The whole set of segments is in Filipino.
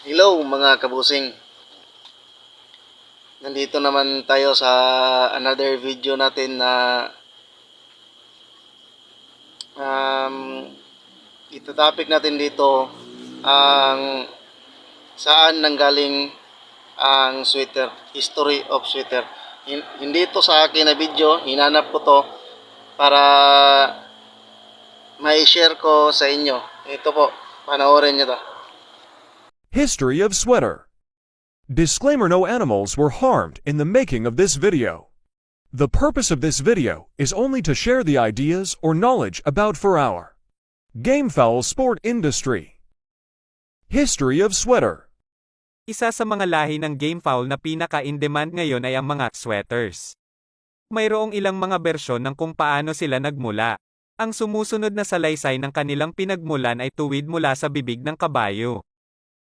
Hello mga kabusing. Nandito naman tayo sa another video natin na um, ito topic natin dito ang saan nanggaling ang sweater, history of sweater. Hindi ito sa akin na video, hinanap ko to para may share ko sa inyo. Ito po, panoorin nyo to. History of sweater. Disclaimer: no animals were harmed in the making of this video. The purpose of this video is only to share the ideas or knowledge about for our gamefowl sport industry. History of sweater. Isa sa mga lahi ng gamefowl na pinaka-in-demand ngayon ay ang mga sweaters. Mayroong ilang mga bersyon ng kung paano sila nagmula. Ang sumusunod na salaysay ng kanilang pinagmulan ay tuwid mula sa bibig ng kabayo.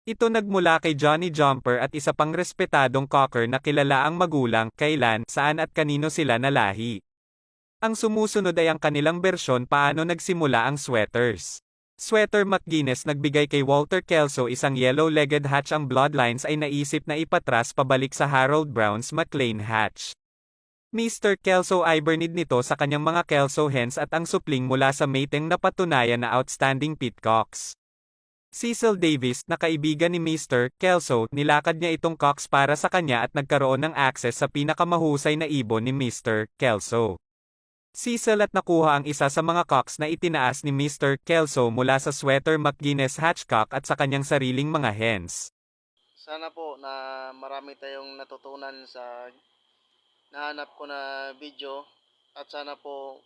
Ito nagmula kay Johnny Jumper at isa pang respetadong cocker na kilala ang magulang, kailan, saan at kanino sila nalahi. Ang sumusunod ay ang kanilang bersyon paano nagsimula ang sweaters. Sweater McGuinness nagbigay kay Walter Kelso isang yellow-legged hatch. Ang bloodlines ay naisip na ipatras pabalik sa Harold Brown's McLean hatch. Mr. Kelso ay bernid nito sa kanyang mga Kelso hens at ang supling mula sa mating na patunayan na outstanding pitcocks. Cecil Davis, na kaibigan ni Mr. Kelso, nilakad niya itong cocks para sa kanya at nagkaroon ng access sa pinakamahusay na ibon ni Mr. Kelso. Cecil at nakuha ang isa sa mga cocks na itinaas ni Mr. Kelso mula sa sweater McGuinness hatchcock at sa kanyang sariling mga hens. Sana po na marami tayong natutunan sa nahanap ko na video at sana po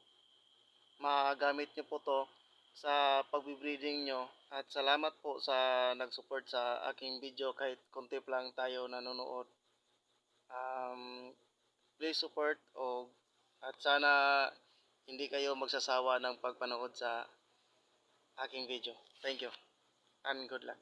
magamit nyo po to sa pagbibreeding nyo at salamat po sa nag-support sa aking video kahit konti lang tayo nanonood. Please support at sana hindi kayo magsasawa ng pagpanood sa aking video. Thank you and good luck.